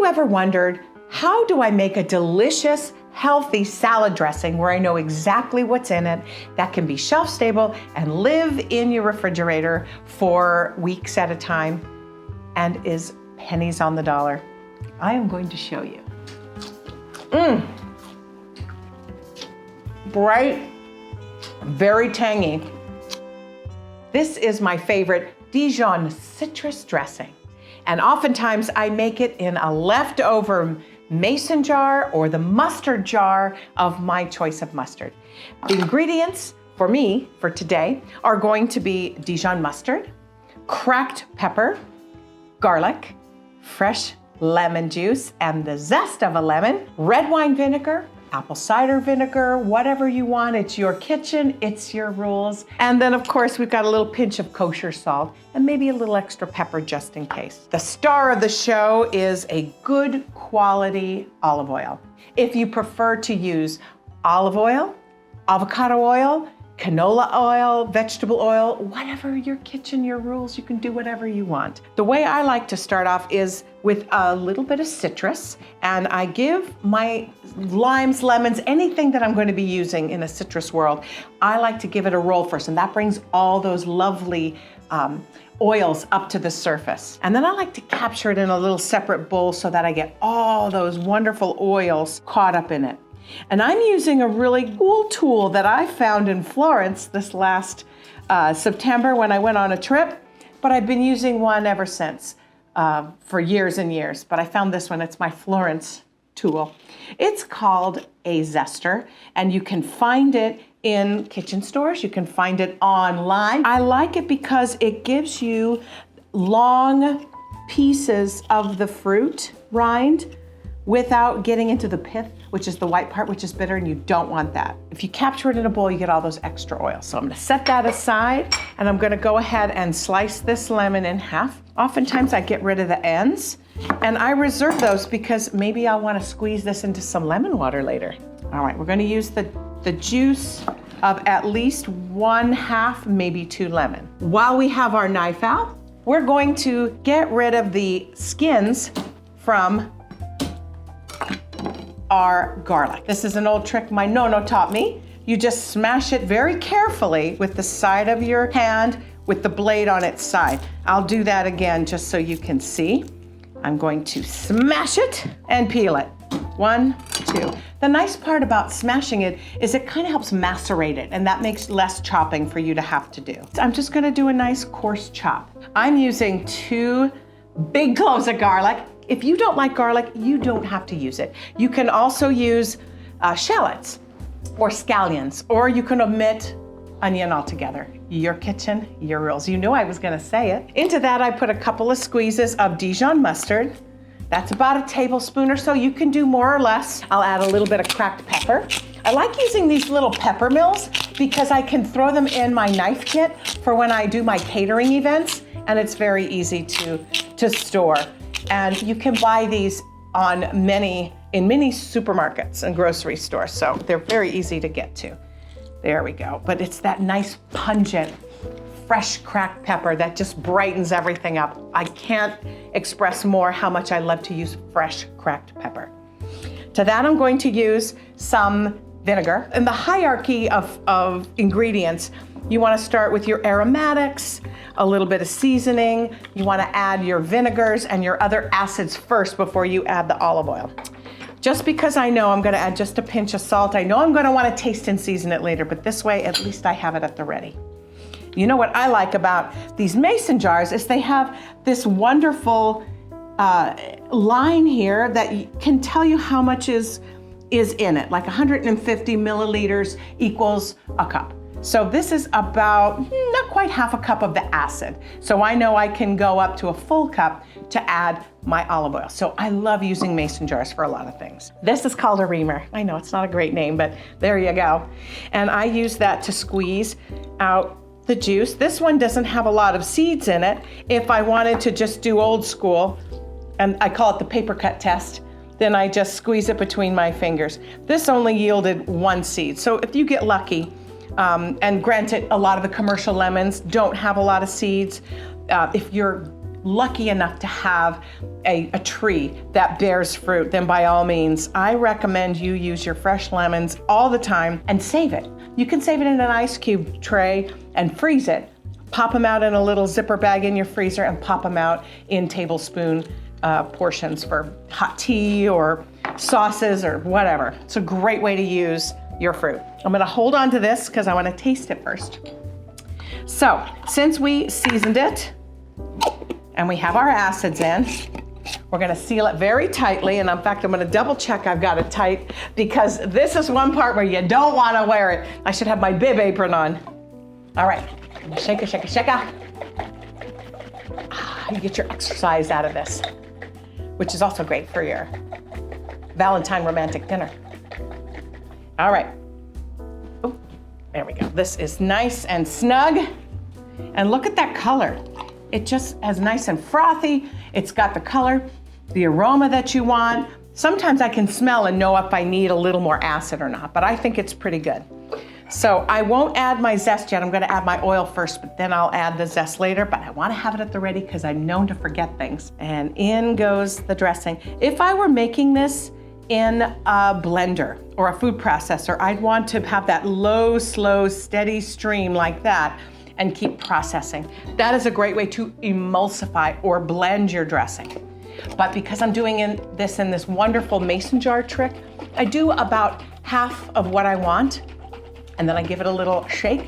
you ever wondered, how do I make a delicious, healthy salad dressing where I know exactly what's in it, that can be shelf stable and live in your refrigerator for weeks at a time and is pennies on the dollar? I am going to show you. Bright, very tangy. This is my favorite Dijon citrus dressing. And oftentimes I make it in a leftover mason jar or the mustard jar of my choice of mustard. The ingredients for me for today are going to be Dijon mustard, cracked pepper, garlic, fresh lemon juice and the zest of a lemon, red wine vinegar, apple cider vinegar, whatever you want. It's your kitchen, it's your rules. And then of course we've got a little pinch of kosher salt and maybe a little extra pepper just in case. The star of the show is a good quality olive oil. If you prefer to use olive oil, avocado oil, canola oil, vegetable oil, whatever your kitchen, your rules, you can do whatever you want. The way I like to start off is with a little bit of citrus, and I give my limes, lemons, anything that I'm going to be using in a citrus world, I like to give it a roll first, and that brings all those lovely oils up to the surface. And then I like to capture it in a little separate bowl so that I get all those wonderful oils caught up in it. And I'm using a really cool tool that I found in Florence this last September when I went on a trip, but I've been using one ever since for years and years. But I found this one, it's my Florence tool. It's called a zester, and you can find it in kitchen stores, you can find it online. I like it because it gives you long pieces of the fruit rind without getting into the pith, which is the white part, which is bitter, and you don't want that. If you capture it in a bowl, you get all those extra oils. So I'm gonna set that aside, and I'm gonna go ahead and slice this lemon in half. Oftentimes I get rid of the ends, and I reserve those because maybe I'll wanna squeeze this into some lemon water later. All right, we're gonna use the juice of at least 1/2, maybe 2 lemon. While we have our knife out, we're going to get rid of the skins from our garlic. This is an old trick my Nono taught me. You just smash it very carefully with the side of your hand with the blade on its side. I'll do that again just so you can see. I'm going to smash it and peel it. 1, 2. The nice part about smashing it is it kind of helps macerate it, and that makes less chopping for you to have to do. I'm just gonna do a nice coarse chop. I'm using 2 big cloves of garlic. If you don't like garlic, you don't have to use it. You can also use shallots or scallions, or you can omit onion altogether. Your kitchen, your rules. You knew I was gonna say it. Into that, I put a couple of squeezes of Dijon mustard. That's about a tablespoon or so. You can do more or less. I'll add a little bit of cracked pepper. I like using these little pepper mills because I can throw them in my knife kit for when I do my catering events, and it's very easy to store. And you can buy these in many supermarkets and grocery stores, so they're very easy to get to. There we go. But it's that nice pungent, fresh cracked pepper that just brightens everything up. I can't express more how much I love to use fresh cracked pepper. To that, I'm going to use some vinegar. In the hierarchy of ingredients, you want to start with your aromatics, a little bit of seasoning. You want to add your vinegars and your other acids first before you add the olive oil. Just because I know I'm going to add just a pinch of salt, I know I'm going to want to taste and season it later, but this way at least I have it at the ready. You know what I like about these mason jars is they have this wonderful line here that can tell you how much is in it, like 150 milliliters equals a cup. So this is about not quite half a cup of the acid. So I know I can go up to a full cup to add my olive oil. So I love using mason jars for a lot of things. This is called a reamer. I know it's not a great name, but there you go. And I use that to squeeze out the juice. This one doesn't have a lot of seeds in it. If I wanted to just do old school, and I call it the paper cut test, then I just squeeze it between my fingers. This only yielded 1 seed. So if you get lucky, and granted, a lot of the commercial lemons don't have a lot of seeds. If you're lucky enough to have a tree that bears fruit, then by all means, I recommend you use your fresh lemons all the time and save it. You can save it in an ice cube tray and freeze it. Pop them out in a little zipper bag in your freezer and pop them out in tablespoon portions for hot tea or sauces or whatever. It's a great way to use your fruit. I'm gonna hold on to this because I wanna taste it first. So, since we seasoned it and we have our acids in, we're gonna seal it very tightly, and in fact, I'm gonna double check I've got it tight because this is one part where you don't wanna wear it. I should have my bib apron on. All right, shake it, shake it, shake it. You get your exercise out of this, which is also great for your Valentine romantic dinner. All right. Oh, there we go. This is nice and snug. And look at that color. It just is nice and frothy. It's got the color, the aroma that you want. Sometimes I can smell and know if I need a little more acid or not, but I think it's pretty good. So I won't add my zest yet. I'm gonna add my oil first, but then I'll add the zest later, but I wanna have it at the ready because I'm known to forget things. And in goes the dressing. If I were making this in a blender or a food processor, I'd want to have that low, slow, steady stream like that and keep processing. That is a great way to emulsify or blend your dressing. But because I'm doing this in this wonderful mason jar trick, I do about half of what I want, and then I give it a little shake.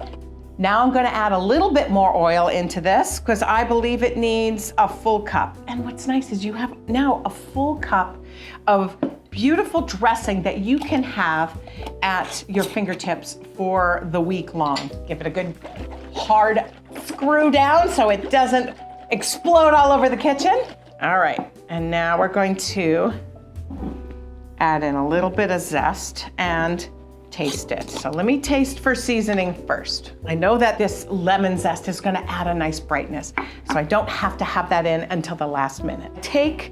Now I'm gonna add a little bit more oil into this because I believe it needs a full cup. And what's nice is you have now a full cup of beautiful dressing that you can have at your fingertips for the week long. Give it a good hard screw down so it doesn't explode all over the kitchen. All right, and now we're going to add in a little bit of zest and taste it. So let me taste for seasoning first. I know that this lemon zest is gonna add a nice brightness, so I don't have to have that in until the last minute. Take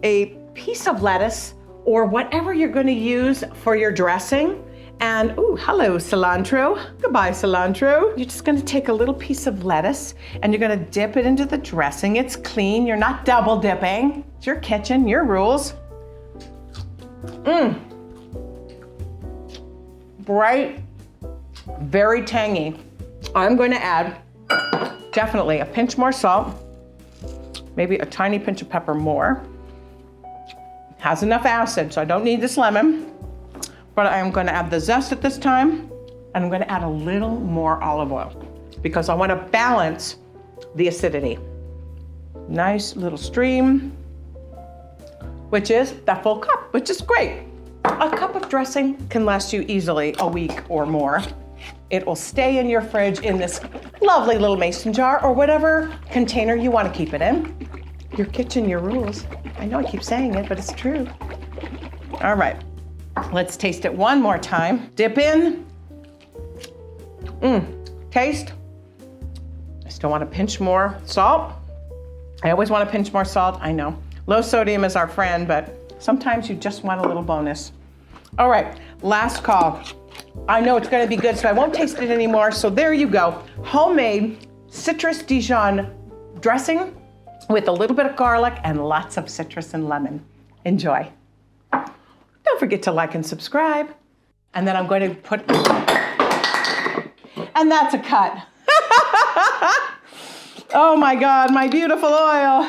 a piece of lettuce or whatever you're gonna use for your dressing, and ooh, hello cilantro, goodbye cilantro. You're just gonna take a little piece of lettuce and you're gonna dip it into the dressing. It's clean, you're not double dipping. It's your kitchen, your rules. Bright, very tangy. I'm going to add definitely a pinch more salt, maybe a tiny pinch of pepper more. Has enough acid, so I don't need this lemon, but I'm going to add the zest at this time, and I'm going to add a little more olive oil because I want to balance the acidity. Nice little stream, which is that full cup, which is great. A cup of dressing can last you easily a week or more. It will stay in your fridge in this lovely little mason jar or whatever container you want to keep it in. Your kitchen, your rules. I know I keep saying it, but it's true. All right, let's taste it one more time. Dip in. Taste. I still want to pinch more salt. I always want to pinch more salt, I know. Low sodium is our friend, but sometimes you just want a little bonus. All right, last call. I know it's gonna be good, so I won't taste it anymore. So there you go. Homemade Citrus-Dijon dressing with a little bit of garlic and lots of citrus and lemon. Enjoy. Don't forget to like and subscribe. And then I'm going to put, and that's a cut. Oh my God, my beautiful oil.